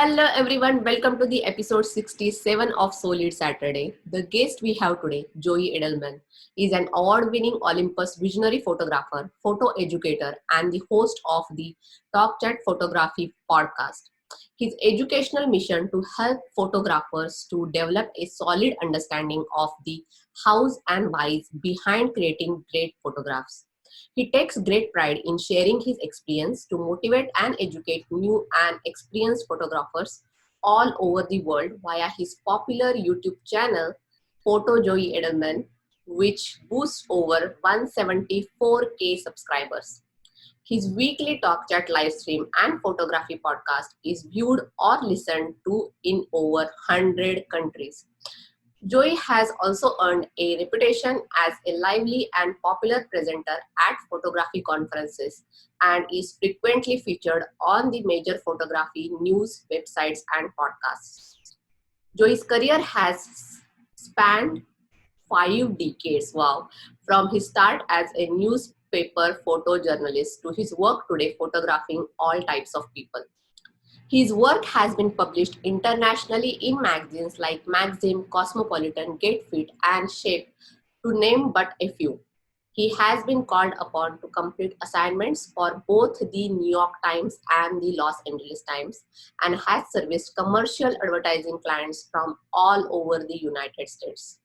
Hello everyone, welcome to the episode 67 of SoLeadSaturday. The guest we have today, Joey Edelman, is an award-winning Olympus Visionary photographer, photo educator, and the host of the TOGCHAT Photography Podcast. His educational mission to help photographers to develop a solid understanding of the hows and whys behind creating great photographs. He takes great pride in sharing his experience to motivate and educate new and experienced photographers all over the world via his popular YouTube channel, Photo Joey Edelman, which boasts over 174K subscribers. His weekly talk chat live stream and photography podcast is viewed or listened to in over 100 countries. Joey has also earned a reputation as a lively and popular presenter at photography conferences and is frequently featured on the major photography news websites and podcasts. Joey's career has spanned 5 decades, wow, from his start as a newspaper photojournalist to his work today photographing all types of people. His work has been published internationally in magazines like Maxim, Cosmopolitan, Get Fit, and Shape, to name but a few. He has been called upon to complete assignments for both the New York Times and the Los Angeles Times and has serviced commercial advertising clients from all over the United States.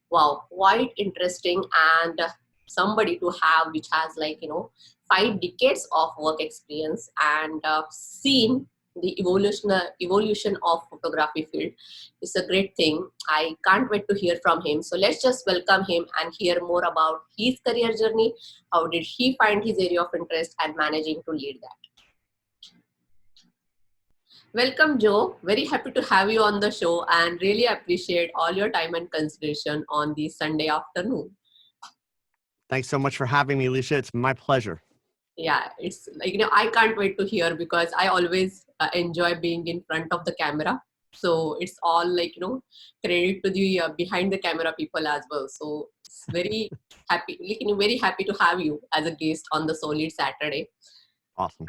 Wow, quite interesting and somebody to have which has 5 decades of work experience and seen the evolution of photography field is a great thing. I can't wait to hear from him. So let's just welcome him and hear more about his career journey. How did he find his area of interest and managing to lead that? Welcome, Joe. Very happy to have you on the show and really appreciate all your time and consideration on the Sunday afternoon. Thanks so much for having me, Alicia. It's my pleasure. Yeah, it's I can't wait to hear because I always enjoy being in front of the camera. So it's all credit to the behind the camera people as well. So it's very happy, very happy to have you as a guest on the SoLeadSaturday. Awesome.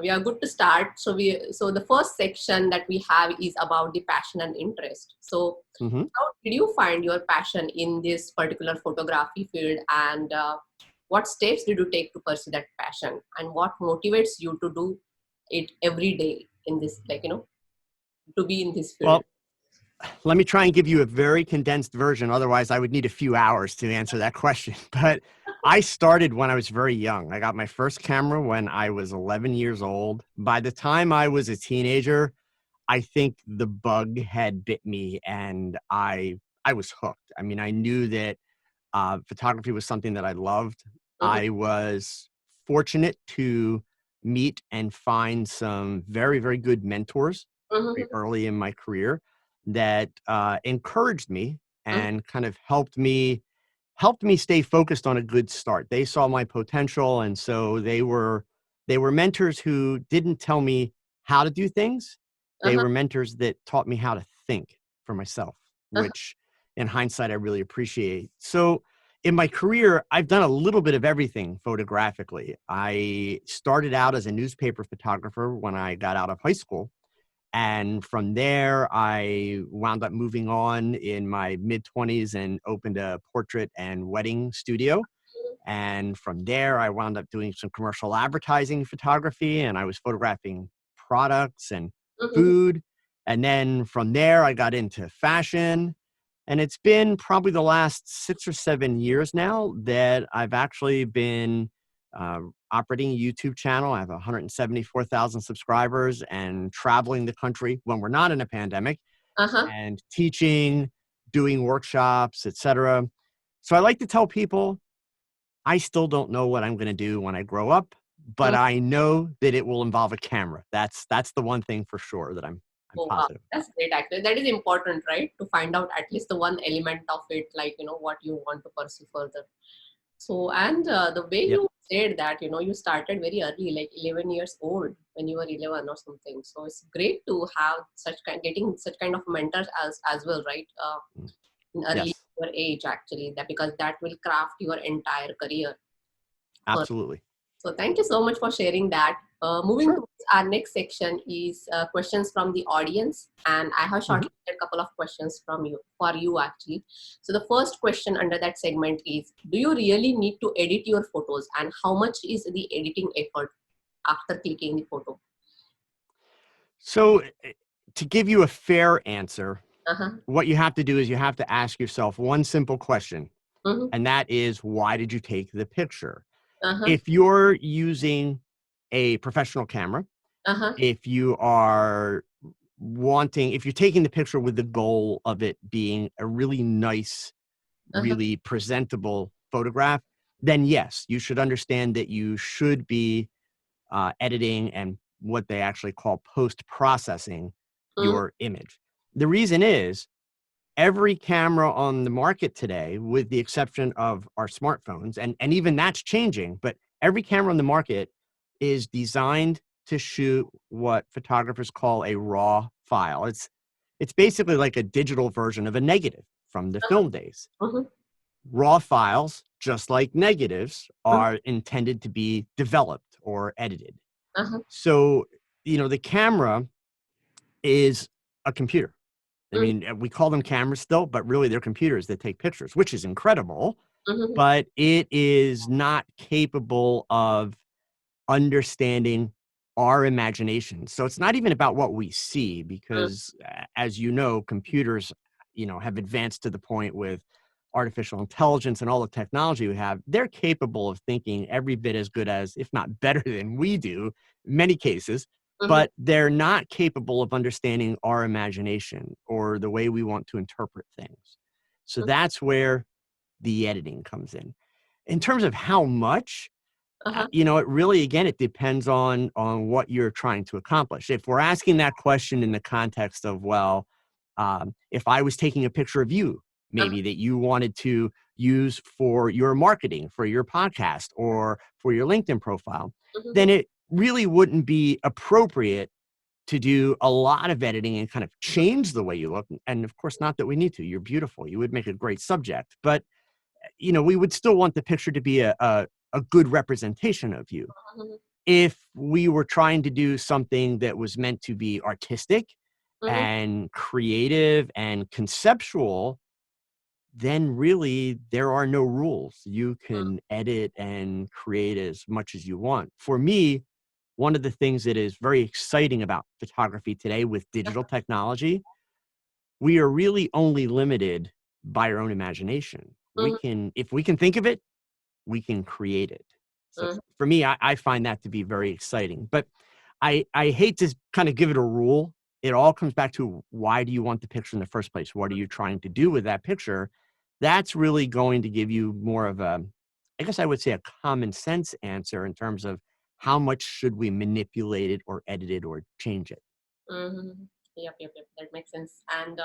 We are good to start. So the first section that we have is about the passion and interest. So how did you find your passion in this particular photography field, and what steps did you take to pursue that passion, and what motivates you to do it every day in this, to be in this field? Well, let me try and give you a very condensed version. Otherwise, I would need a few hours to answer that question. But I started when I was very young. I got my first camera when I was 11 years old. By the time I was a teenager, I think the bug had bit me and I was hooked. I mean, I knew that photography was something that I loved. I was fortunate to meet and find some very, very good mentors very early in my career that encouraged me and kind of helped me stay focused on a good start. They saw my potential, and so they were mentors who didn't tell me how to do things. They were mentors that taught me how to think for myself, which in hindsight I really appreciate. So in my career, I've done a little bit of everything photographically. I started out as a newspaper photographer when I got out of high school. And from there, I wound up moving on in my mid-20s and opened a portrait and wedding studio. And from there, I wound up doing some commercial advertising photography, and I was photographing products and food. And then from there, I got into fashion. And it's been probably the last 6 or 7 years now that I've actually been operating a YouTube channel. I have 174,000 subscribers and traveling the country when we're not in a pandemic and teaching, doing workshops, etc. So I like to tell people I still don't know what I'm going to do when I grow up, but I know that it will involve a camera. That's the one thing for sure that I'm positive. Wow. That's great. Actually, that is important, right? To find out at least the one element of it, what you want to pursue further. So, and the way you said that, you started very early, like 11 years old when you were 11 or something. So it's great to have getting such kind of mentors as well, right? In early your age, actually, that because that will craft your entire career. Absolutely. So thank you so much for sharing that. Moving Sure. to our next section is questions from the audience, and I have Mhm. shortlisted a couple of questions from you for you actually. So the first question under that segment is: do you really need to edit your photos, and how much is the editing effort after clicking the photo? So, to give you a fair answer, Uh huh. what you have to do is you have to ask yourself one simple question, Mm-hmm. and that is, why did you take the picture? Uh huh. If you're using a professional camera, Uh huh. if you are if you're taking the picture with the goal of it being a really nice, Uh huh. really presentable photograph, then yes, you should understand that you should be editing and what they actually call post processing Mm-hmm. your image. The reason is every camera on the market today, with the exception of our smartphones, and even that's changing, but every camera on the market is designed to shoot what photographers call a raw file. It's basically like a digital version of a negative from the film days. Mm-hmm. Raw files, just like negatives, Mm-hmm. are intended to be developed or edited. Uh huh. So, the camera is a computer. I Mm-hmm. mean, we call them cameras still, but really they're computers that take pictures, which is incredible, Mm-hmm. but it is not capable of understanding our imagination. So it's not even about what we see because, as you know, computers, have advanced to the point with artificial intelligence and all the technology we have. They're capable of thinking every bit as good as, if not better than we do in many cases, Mm-hmm. but they're not capable of understanding our imagination or the way we want to interpret things. So that's where the editing comes in. In terms of how much, Uh huh. it really, again, it depends on what you're trying to accomplish. If we're asking that question in the context of, well, if I was taking a picture of you, Uh maybe that you wanted to use for your marketing, for your podcast, or for your LinkedIn profile, huh. then it really wouldn't be appropriate to do a lot of editing and kind of change the way you look. And of course, not that we need to. You're beautiful. You would make a great subject, but we would still want the picture to be a good representation of you. If we were trying to do something that was meant to be artistic Mm-hmm. and creative and conceptual, then really there are no rules. You can edit and create as much as you want. For me, one of the things that is very exciting about photography today with digital technology, we are really only limited by our own imagination. Mm-hmm. If we can think of it, we can create it. So Mm-hmm. for me, I find that to be very exciting. But I hate to kind of give it a rule. It all comes back to, why do you want the picture in the first place? What are you trying to do with that picture? That's really going to give you more of I guess I would say, a common sense answer in terms of how much should we manipulate it or edit it or change it. Mm-hmm. Yep, yep, yep. That makes sense. And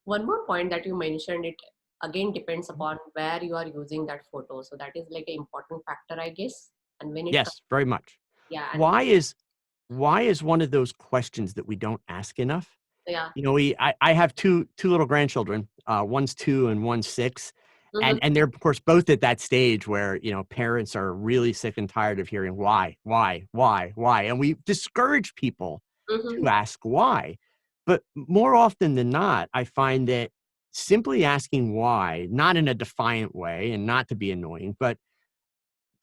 one more point that you mentioned, it again depends upon where you are using that photo. So that is like an important factor, I guess. And when it comes, Yes, very much. yeah, and Why is one of those questions that we don't ask enough? yeah. I have two little grandchildren. One's 2 and one's 6, Mm-hmm. and they're, of course, both at that stage where parents are really sick and tired of hearing why, and we discourage people Mm-hmm. to ask why. But more often than not, I find that simply asking why, not in a defiant way and not to be annoying, but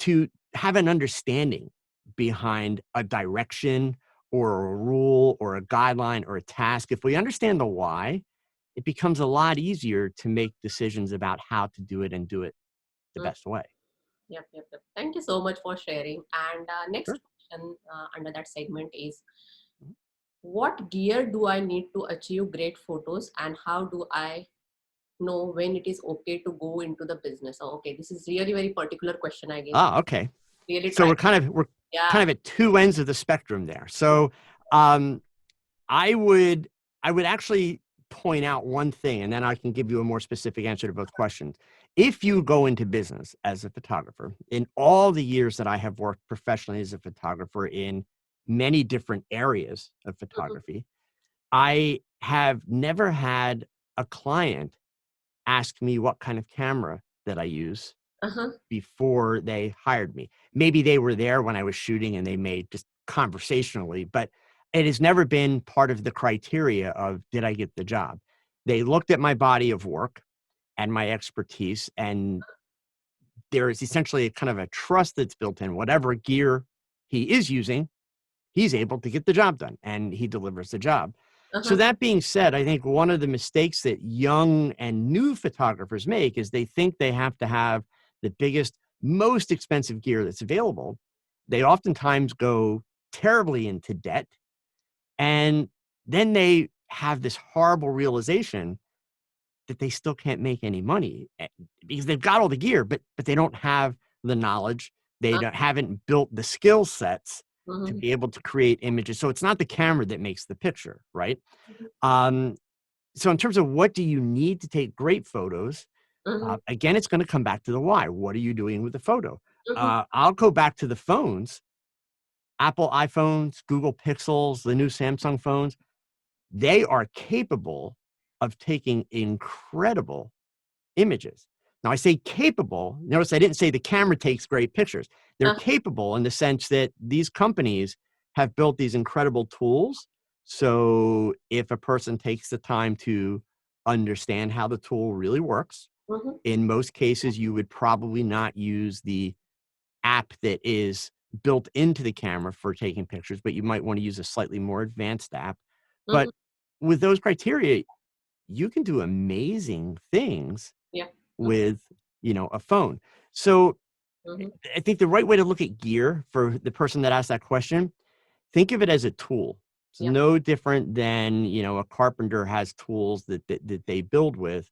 to have an understanding behind a direction or a rule or a guideline or a task. If we understand the why, it becomes a lot easier to make decisions about how to do it and do it the Mm-hmm. best way. Yep, yep, yep. Thank you so much for sharing. And next Sure. question under that segment is: what gear do I need to achieve great photos, and how do I know when it is okay to go into the business? Oh, okay, this is really very particular question, I guess. Ah, okay. Really So try. we're kind of Yeah. at two ends of the spectrum there. So um, I would I would actually point out one thing, and then I can give you a more specific answer to both questions. If you go into business as a photographer, in all the years that I have worked professionally as a photographer in many different areas of Mhm. photography, I have never had a client ask me what kind of camera that I use Uh-huh. before they hired me. Maybe they were there when I was shooting and they made just conversationally, but it has never been part of the criteria of did I get the job. They looked at my body of work and my expertise, and there is essentially a kind of a trust that's built in. Whatever gear he is using, he's able to get the job done and he delivers the job. So Uh-huh. that being said, I think one of the mistakes that young and new photographers make is they think they have to have the biggest, most expensive gear that's available. They oftentimes go terribly into debt, and then they have this horrible realization that they still can't make any money because they've got all the gear, but they don't have the knowledge. They haven't built the skill sets to Uh-huh. be able to create images. So it's not the camera that makes the picture, right? Um, so in terms of what do you need to take great photos, Uh-huh. again, it's going to come back to the why. What are you doing with the photo? Uh-huh. I'll go back to the phones, Apple iPhones, Google Pixels, the new Samsung phones. They are capable of taking incredible images. Now, I say capable. Notice I didn't say the camera takes great pictures. They're Uh-huh. capable in the sense that these companies have built these incredible tools. So if a person takes the time to understand how the tool really works, Uh-huh. in most cases, you would probably not use the app that is built into the camera for taking pictures, but you might want to use a slightly more advanced app. Uh-huh. But with those criteria, you can do amazing things Yeah. with, a phone. So Uh-huh. I think the right way to look at gear for the person that asked that question, think of it as a tool. It's Yeah. no different than, a carpenter has tools that they build with.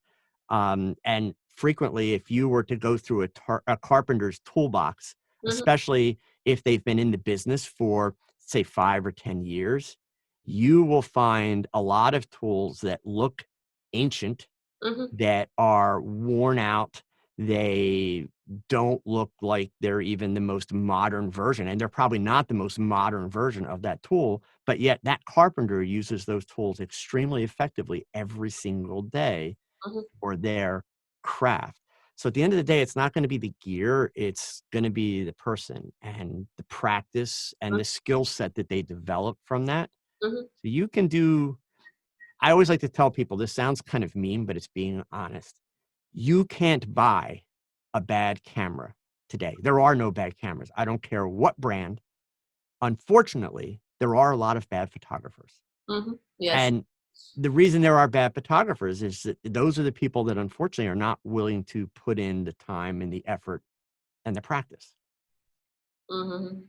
And frequently, if you were to go through a carpenter's toolbox, Uh-huh. especially if they've been in the business for, say, 5 or 10 years, you will find a lot of tools that look ancient, Uh-huh. that are worn out. They don't look like they're even the most modern version, and they're probably not the most modern version of that tool, but yet that carpenter uses those tools extremely effectively every single day Uh-huh. for their craft. So at the end of the day, it's not going to be the gear, it's going to be the person and the practice and the skill set that they develop from that. Uh-huh. So you can do, I always like to tell people, this sounds kind of mean, but it's being honest. You can't buy a bad camera today. There are no bad cameras. I don't care what brand. Unfortunately, there are a lot of bad photographers. Uh-huh. Yes. And the reason there are bad photographers is that those are the people that unfortunately are not willing to put in the time and the effort and the practice. Mm-hmm.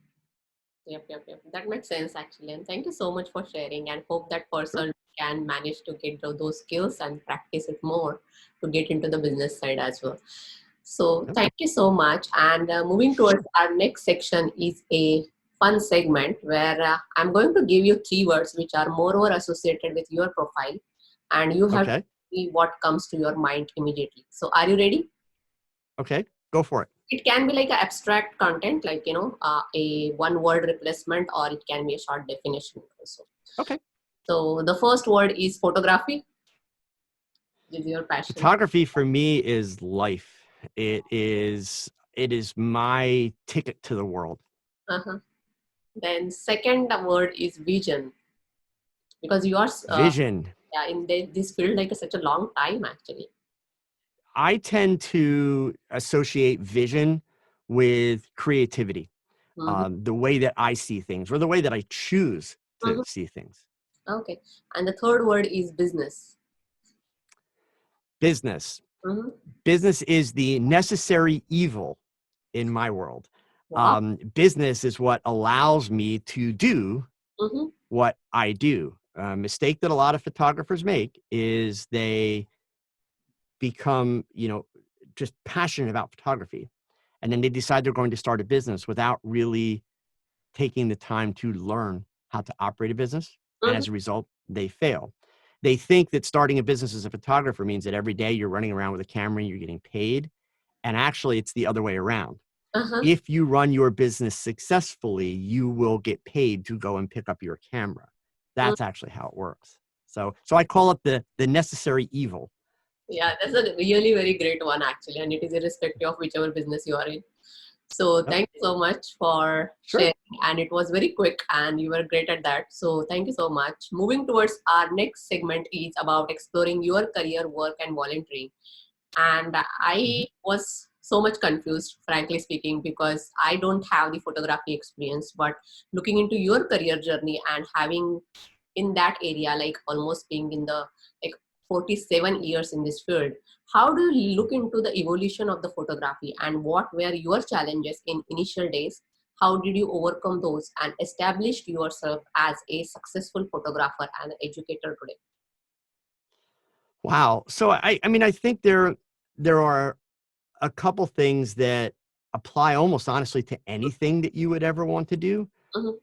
Yep, yep, yep. That makes sense actually. And thank you so much for sharing and hope that Sure. person can manage to get those skills and practice it more to get into the business side as well. So Yep. thank you so much. And moving towards our next section is a fun segment where I'm going to give you three words which are moreover associated with your profile, and you have to Okay. see what comes to your mind immediately. So are you ready? Okay. Go for it. It can be like a abstract content, like a one word replacement, or it can be a short definition also. Okay. So the first word is photography. This is your passion. Photography for me is life. It is my ticket to the world. Uh-huh. Then second word is vision, because you are Vision. yeah, in this field like such a long time actually. I tend to associate vision with creativity, Mm-hmm. the way that I see things or the way that I choose to Mm-hmm. see things. Okay. And the third word is business. Business. Mm-hmm. Business is the necessary evil in my world. Wow. Business is what allows me to do Mm-hmm. what I do. A mistake that a lot of photographers make is they become, just passionate about photography. And then they decide they're going to start a business without really taking the time to learn how to operate a business. And Mm-hmm. as a result, they fail. They think that starting a business as a photographer means that every day you're running around with a camera and you're getting paid. And actually, it's the other way around. Uh-huh. If you run your business successfully, you will get paid to go and pick up your camera. That's actually how it works. So I call it the necessary evil Yeah, that's a really very great one actually, and it is irrespective of whichever business you are in. So Yep. thank you so much for Sure. sharing, and it was very quick, and you were great at that. So thank you so much. Moving towards our next segment is about exploring your career, work, and volunteering. And I Mhm. was so much confused, frankly speaking, because I don't have the photography experience. But looking into your career journey and having in that area, like almost being in the like 47 years in this field, how do you look into the evolution of the photography, and what were your challenges in initial days? How did you overcome those and established yourself as a successful photographer and educator today? Wow. So I mean, I think there are a couple things that apply almost honestly to anything that you would ever want to do. Mm-hmm.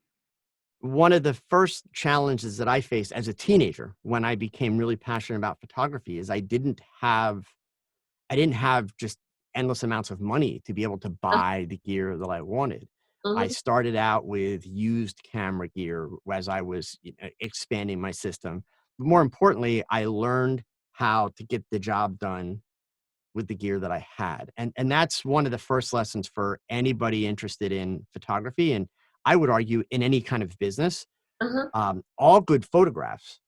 One of the first challenges that I faced as a teenager when I became really passionate about photography is I didn't have just endless amounts of money to be able to buy the gear that I wanted. I Mm-hmm. started out with used camera gear as I was expanding my system. But more importantly, I learned how to get the job done with the gear that I had. And that's one of the first lessons for anybody interested in photography. And I would argue in any kind of business, Uh-huh. all good photographs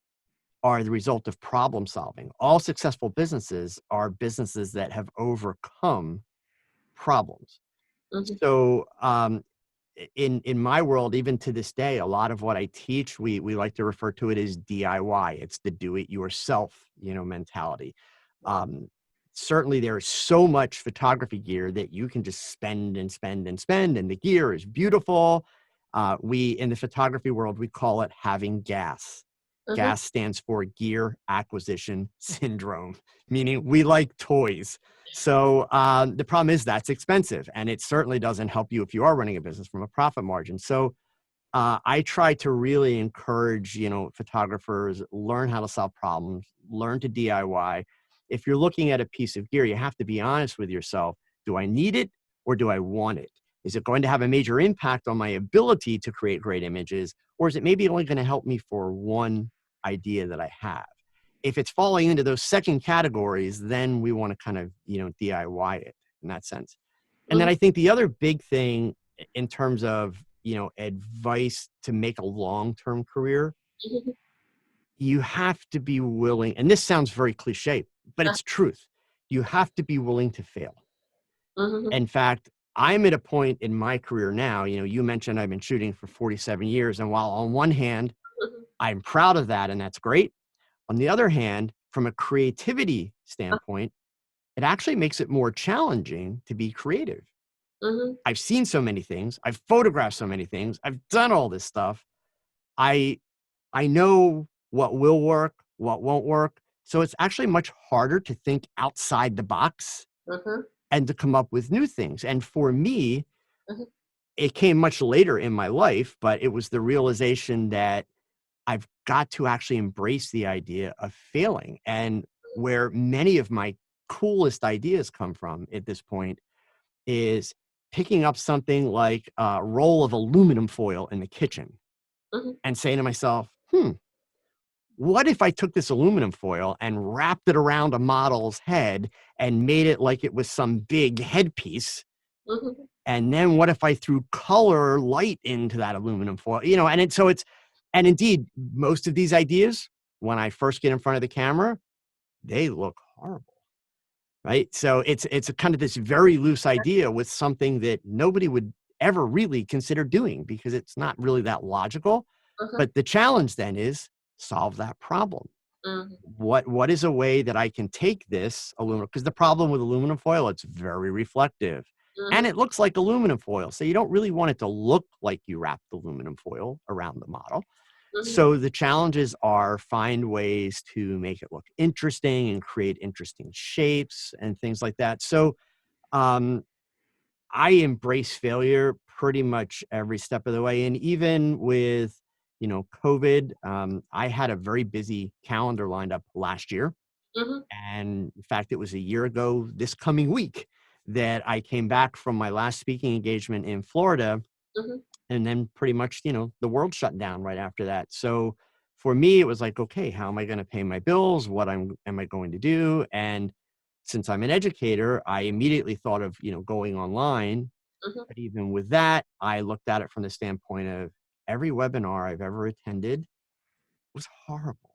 are the result of problem solving. All successful businesses are businesses that have overcome problems. Mm-hmm. So, in my world, even to this day, a lot of what I teach, we like to refer to it as DIY. It's the do it yourself, mentality. Wow. Um, Certainly, there is so much photography gear that you can just spend and spend and spend, and the gear is beautiful. We in the photography world, we call it having gas. Uh-huh. Gas stands for gear acquisition syndrome, meaning we like toys. So the problem is that's expensive, and it certainly doesn't help you if you are running a business from a profit margin. So I try to really encourage, photographers learn how to solve problems, learn to DIY. If you're looking at a piece of gear, you have to be honest with yourself. Do I need it or do I want it? Is it going to have a major impact on my ability to create great images, or is it maybe only going to help me for one idea that I have? If it's falling into those second categories, then we want to kind of, DIY it in that sense. And then Mm-hmm. I think the other big thing in terms of, advice to make a long-term career, Mm-hmm. you have to be willing, and this sounds very cliche, but Uh, it's truth. You have to be willing to fail. mhm, In fact, I'm at a point in my career now, you mentioned I've been shooting for 47 years. And while on one hand, mhm, I'm proud of that and that's great, on the other hand, from a creativity uh, standpoint, it actually makes it more challenging to be creative. mhm, I've seen so many things. I've photographed so many things. I've done all this stuff. I I know what will work, what won't work. So it's actually much harder to think outside the box mhm, and to come up with new things. And for me, mhm, it came much later in my life, but it was the realization that I've got to actually embrace the idea of failing. And where many of my coolest ideas come from at this point is picking up something like a roll of aluminum foil in the kitchen mhm, and saying to myself, what if I took this aluminum foil and wrapped it around a model's head and made it like it was some big headpiece? mhm, And then what if I threw color light into that aluminum foil? And indeed, most of these ideas, when I first get in front of the camera, they look horrible. Right? So it's a kind of this very loose idea with something that nobody would ever really consider doing because it's not really that logical. mhm, But the challenge then is solve that problem. mhm, What is a way that I can take this aluminum? Because the problem with aluminum foil, it's very reflective. And mhm, it looks like aluminum foil. So you don't really want it to look like you wrapped aluminum foil around the model. mhm, So the challenges are find ways to make it look interesting and create interesting shapes and things like that. So um, I embrace failure pretty much every step of the way. And even with, COVID, I had a very busy calendar lined up last year. mhm, And in fact, it was a year ago this coming week that I came back from my last speaking engagement in Florida, mhm, and then pretty much, the world shut down right after that. So for me, it was like, okay, how am I going to pay my bills? What am I going to do? And since I'm an educator, I immediately thought of, going online. Mhm. But even with that, I looked at it from the standpoint of every webinar I've ever attended was horrible.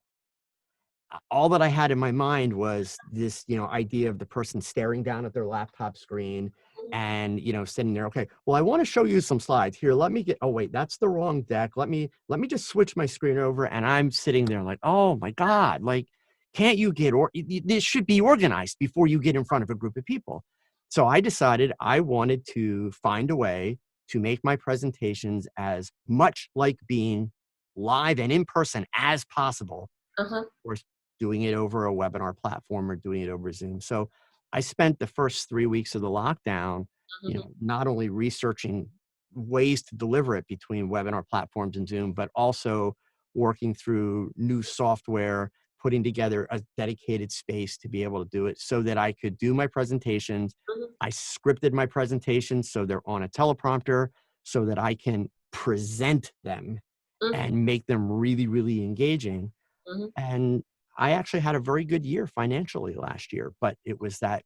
All that I had in my mind was this, idea of the person staring down at their laptop screen and, sitting there, okay, well, I want to show you some slides here. Let me oh, wait, that's the wrong deck. Let me just switch my screen over. And I'm sitting there like, oh my God, like, can't you this should be organized before you get in front of a group of people. So I decided I wanted to find a way to make my presentations as much like being live and in person as possible. Uh-huh. Of course, doing it over a webinar platform or doing it over Zoom. So I spent the first 3 weeks of the lockdown, Mhm. not only researching ways to deliver it between webinar platforms and Zoom, but also working through new software, putting together a dedicated space to be able to do it so that I could do my presentations. Mhm. I scripted my presentations so they're on a teleprompter so that I can present them Mhm. and make them really, really engaging. Mhm. And I actually had a very good year financially last year, but it was that,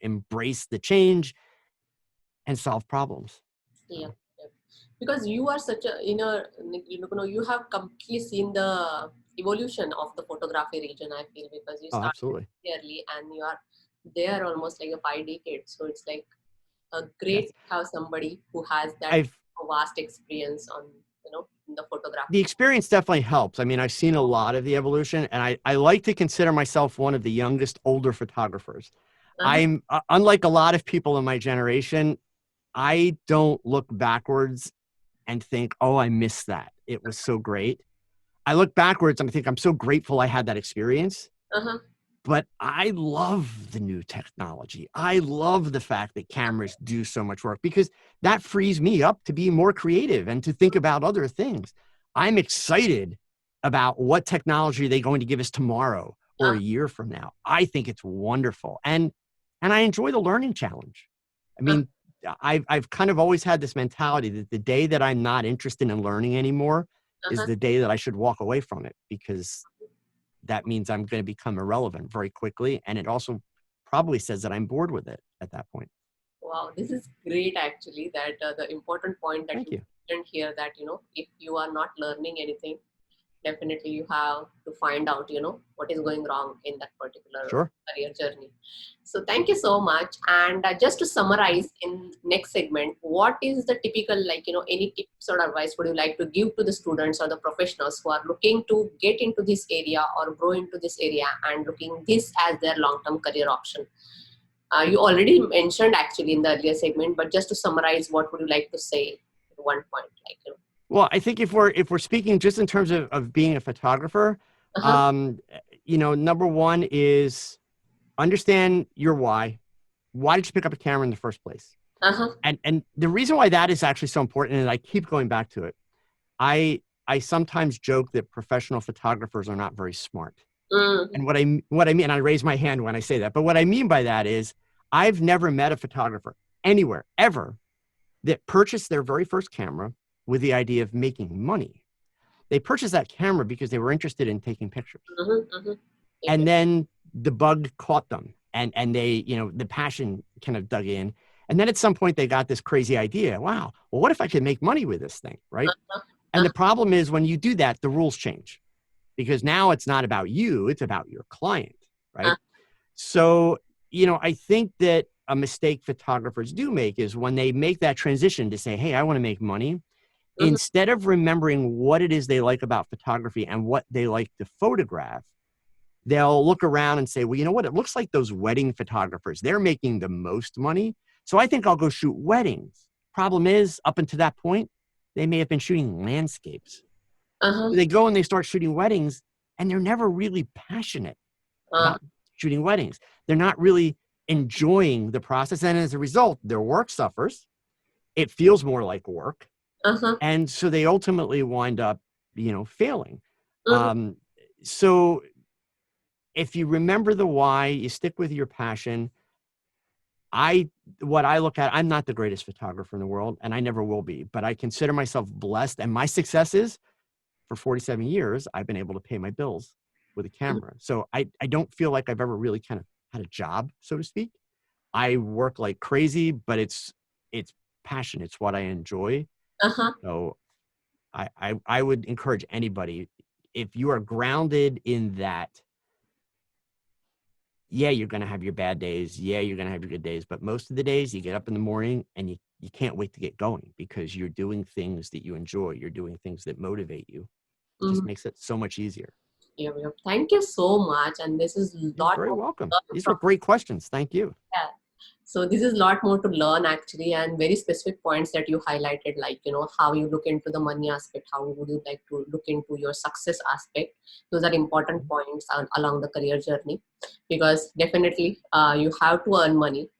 embrace the change and solve problems. Yeah. So, Yeah. Because you are such a you have completely seen the evolution of the photography region. I feel because you oh, started absolutely. early and you are there almost like a 5 decades. So it's like a great Yes. to have somebody who has that I've vast experience on in the The photography. experience definitely helps. I mean, I've seen a lot of the evolution, and I like to consider myself one of the youngest older photographers. Uh-huh. I'm unlike a lot of people in my generation, I don't look backwards and think, oh, I missed that. It was so great. I look backwards and I think I'm so grateful I had that experience. Uh-huh. But I love the new technology. I love the fact that cameras do so much work because that frees me up to be more creative and to think about other things. I'm excited about what technology they're going to give us tomorrow or a Uh-huh. year from now. I think it's wonderful. And I enjoy the learning challenge. I Uh-huh. mean, I've kind of always had this mentality that the day that I'm not interested in learning anymore is Uh-huh. the day that I should walk away from it because that means I'm going to become irrelevant very quickly. And it also probably says that I'm bored with it at that point. Wow, this is great actually. That the important point that Thank you you. mentioned here, that if you are not learning anything, definitely you have to find out what is going wrong in that particular Sure. career journey. So thank you so much. And just to summarize in next segment, what is the typical, any tips or advice would you like to give to the students or the professionals who are looking to get into this area or grow into this area and looking this as their long-term career option? You already mentioned actually in the earlier segment, but just to summarize, what would you like to say at one point? Well, I think if we're speaking just in terms of being a photographer, Uh-huh. um, number one is understand your why. Why did you pick up a camera in the first place? Uh-huh. And the reason why that is actually so important, and I keep going back to it, I sometimes joke that professional photographers are not very smart. Mm-hmm. And what I mean, and I raise my hand when I say that, but what I mean by that is I've never met a photographer anywhere ever that purchased their very first camera with the idea of making money. They purchased that camera because they were interested in taking pictures. Mm-hmm. Mm-hmm. And then the bug caught them and they, the passion kind of dug in. And then at some point they got this crazy idea. Wow, well, what if I could make money with this thing? Right. And Uh-huh. the problem is when you do that, the rules change because now it's not about you, it's about your client. Right. So, I think that a mistake photographers do make is when they make that transition to say, hey, I want to make money, Mm-hmm. instead of remembering what it is they like about photography and what they like to photograph, they'll look around and say, well, you know what? It looks like those wedding photographers, they're making the most money. So I think I'll go shoot weddings. Problem is, up until that point, they may have been shooting landscapes. Uh-huh. They go and they start shooting weddings, and they're never really passionate Uh, about shooting weddings. They're not really enjoying the process. And as a result, their work suffers. It feels more like work. uh-huh. And so they ultimately wind up, failing. Mm-hmm. Um, so if you remember the why, you stick with your passion. What I look at, I'm not the greatest photographer in the world, and I never will be, but I consider myself blessed. And my successes for 47 years, I've been able to pay my bills with a camera. So I don't feel like I've ever really kind of had a job, so to speak. I work like crazy, but it's passion. It's what I enjoy. Uh-huh. So I would encourage anybody, if you are grounded in that, yeah, you're going to have your bad days. Yeah, you're going to have your good days. But most of the days you get up in the morning and you can't wait to get going because you're doing things that you enjoy. You're doing things that motivate you. It just Mhm. makes it so much easier. Yeah, yeah. Thank you so much. And this is a You're lot very more welcome. to learn These from. were great questions. Thank you. Yeah. So this is a lot more to learn actually, and very specific points that you highlighted, like, how you look into the money aspect, how would you like to look into your success aspect. Those are important points along the career journey, because definitely you have to earn money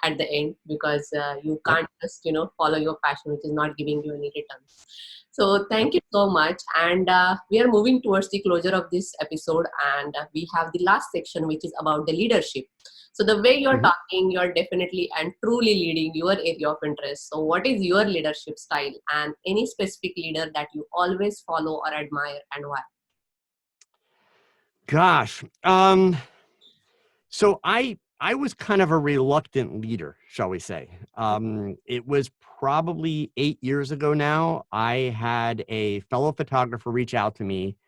at the end, because you Yep. can't just, follow your passion, which is not giving you any returns. So Yep. thank you so much. And we are moving towards the closure of this episode, and we have the last section, which is about the leadership. So the way you're Mhm. talking, you're definitely and truly leading your area of interest. So what is your leadership style, and any specific leader that you always follow or admire, and why? Gosh. So I was kind of a reluctant leader, shall we say. It was probably 8 years ago now. I had a fellow photographer reach out to me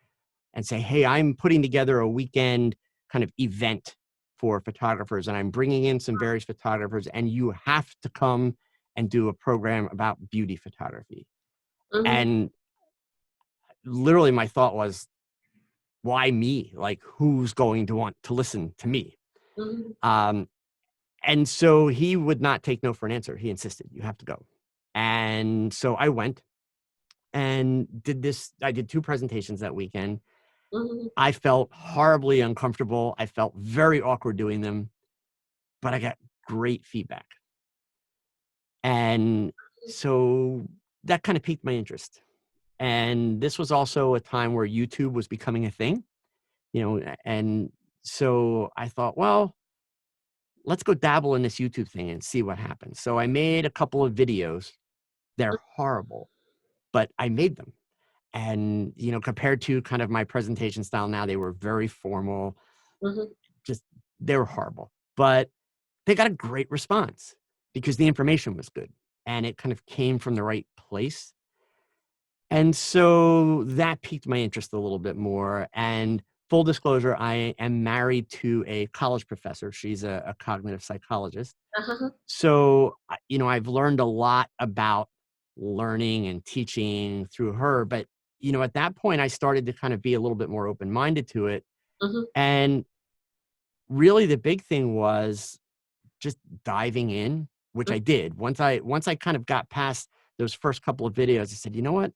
and say, "Hey, I'm putting together a weekend kind of event for photographers, and I'm bringing in some various photographers, and you have to come and do a program about beauty photography." Mm-hmm, And literally my thought was, why me? Like, who's going to want to listen to me? mm-hmm, Um, and so he would not take no for an answer. He insisted, you have to go. And so I went and did this. I did 2 presentations that weekend. mm-hmm, I felt horribly uncomfortable. I felt very awkward doing them, but I got great feedback. And so that kind of piqued my interest. And this was also a time where YouTube was becoming a thing, and so I thought, well, let's go dabble in this YouTube thing and see what happens. So I made a couple of videos. They're horrible, but I made them. And, compared to kind of my presentation style now, they were very formal, mm-hmm. just they were horrible. But they got a great response because the information was good and it kind of came from the right place. And so that piqued my interest a little bit more. And full disclosure, I am married to a college professor. She's a cognitive psychologist. Uh-huh. So, I've learned a lot about learning and teaching through her. But, at that point, I started to kind of be a little bit more open minded to it. Mm-hmm, And really, the big thing was just diving in, which I did. Once I kind of got past those first couple of videos, I said, you know what?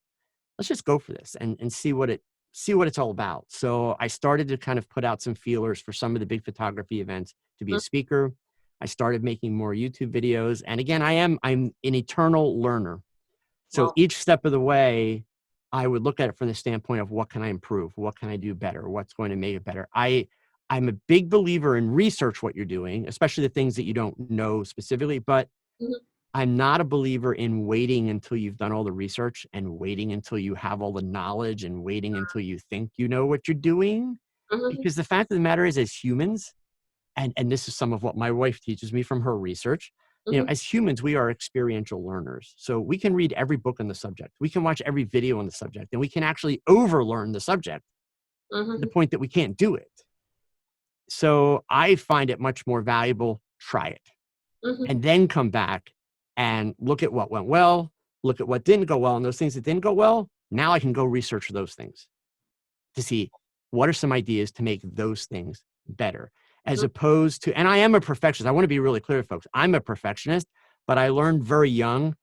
Let's just go for this and see what it's all about. So I started to kind of put out some feelers for some of the big photography events to be a mm-hmm. speaker. I started making more YouTube videos. And again, I'm an eternal learner. So Wow. each step of the way, I would look at it from the standpoint of what can I improve? What can I do better? What's going to make it better? I'm a big believer in research what you're doing, especially the things that you don't know specifically, but Mm-hmm, I'm not a believer in waiting until you've done all the research and waiting until you have all the knowledge and waiting until you think you know what you're doing. mm-hmm, Because the fact of the matter is, as humans, and this is some of what my wife teaches me from her research, mm-hmm, as humans, we are experiential learners. So we can read every book on the subject. We can watch every video on the subject, and we can actually overlearn the subject to the mm-hmm, point that we can't do it. So I find it much more valuable. Try it mm-hmm, and then come back and look at what went well, look at what didn't go well, and those things that didn't go well, now I can go research those things to see what are some ideas to make those things better. As opposed to, and I am a perfectionist. I want to be really clear, folks. I'm a perfectionist, but I learned very young,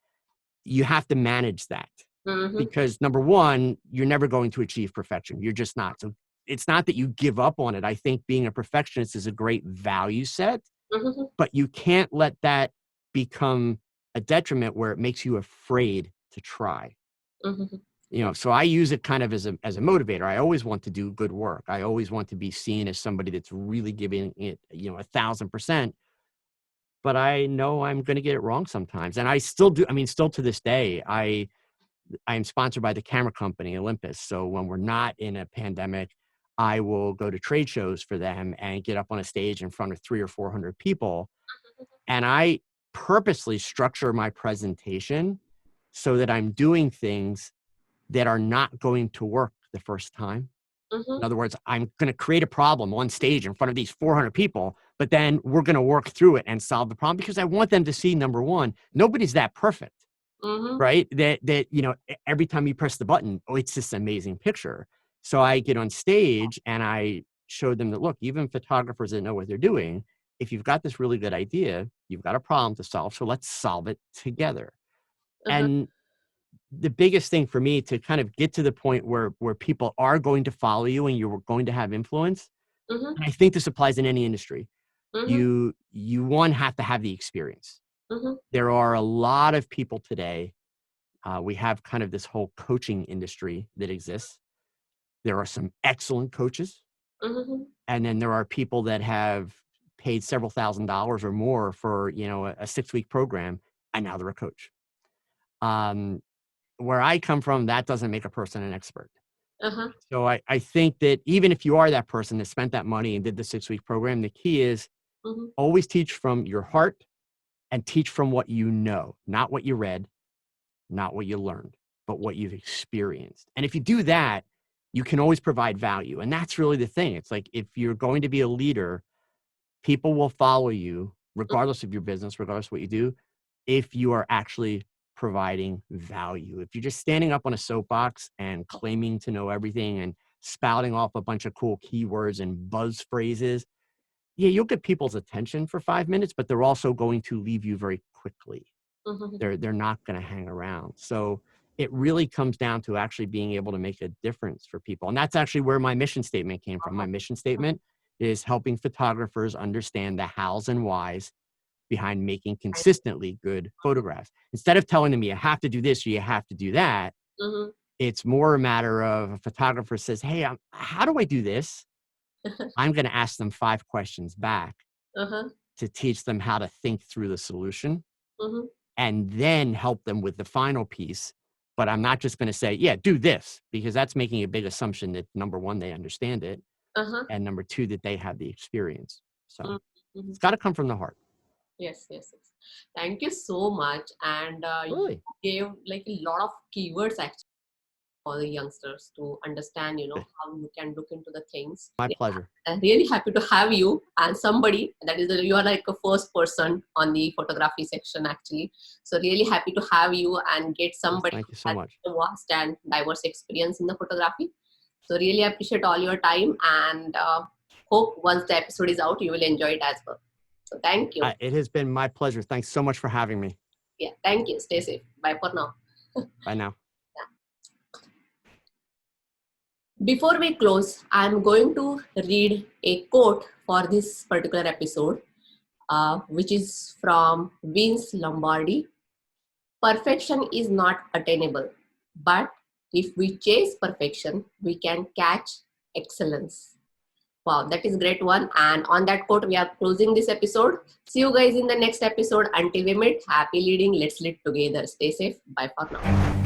you have to manage that mm-hmm, because number one, you're never going to achieve perfection. You're just not. So it's not that you give up on it. I think being a perfectionist is a great value set, mm-hmm, but you can't let that become a detriment where it makes you afraid to try. mm-hmm, So I use it kind of as a motivator. I always want to do good work. I always want to be seen as somebody that's really giving it 1,000%. But I know I'm going to get it wrong sometimes, and I still do. I mean, still to this day, I am sponsored by the camera company, Olympus. So when we're not in a pandemic, I will go to trade shows for them and get up on a stage in front of 300 or 400 people. And I purposely structure my presentation so that I'm doing things that are not going to work the first time. In other words, I'm going to create a problem on stage in front of these 400 people, but then we're going to work through it and solve the problem because I want them to see, number one, nobody's that perfect, right? That, you know, every time you press the button, oh, it's this amazing picture. So I get on stage and I show them that, look, even photographers that know what they're doing, if you've got this really good idea, you've got a problem to solve. So let's solve it together. And the biggest thing for me to kind of get to the point where people are going to follow you and you're going to have influence, and I think this applies in any industry, you one have to have the experience. There are a lot of people today. We have kind of this whole coaching industry that exists. There are some excellent coaches, and then there are people that have paid several $1,000s or more for, you know, a 6-week program, and now they're a coach. Where I come from, that doesn't make a person an expert. So I think that even if you are that person that spent that money and did the 6-week program, the key is always teach from your heart and teach from what you know, not what you read, not what you learned, but what you've experienced. And if you do that, you can always provide value. And that's really the thing. It's like, if you're going to be a leader, people will follow you regardless of your business, regardless of what you do, if you are actually providing value. If you're just standing up on a soapbox and claiming to know everything and spouting off a bunch of cool keywords and buzz phrases, yeah, you'll get people's attention for 5 minutes, but they're also going to leave you very quickly. They're not going to hang around. So it really comes down to actually being able to make a difference for people. And that's actually where my mission statement came from. My mission statement is helping photographers understand the hows and whys behind making consistently good photographs. Instead of telling them you have to do this or you have to do that, it's more a matter of a photographer says, hey, how do I do this? I'm going to ask them 5 questions back to teach them how to think through the solution and then help them with the final piece. But I'm not just going to say, yeah, do this, because that's making a big assumption that, number one, they understand it, and number two, that they have the experience. So it's got to come from the heart. Yes. Thank you so much. And Really? you gave like a lot of keywords actually for the youngsters to understand, you know, how you can look into the things. My pleasure. I'm really happy to have you and somebody that is, you are like a first person on the photography section actually. So really happy to have you and get somebody Thank you so much. who has a vast and diverse experience in the photography. So really appreciate all your time, and hope once the episode is out, you will enjoy it as well. So thank you. It has been my pleasure. Thanks so much for having me. Yeah, thank you. Stay safe. Bye for now. Bye now. Before we close, I'm going to read a quote for this particular episode, which is from Vince Lombardi. Perfection is not attainable, but if we chase perfection, we can catch excellence. Wow, that is a great one. And on that quote, we are closing this episode. See you guys in the next episode. Until we meet, happy leading. Let's lead together. Stay safe. Bye for now.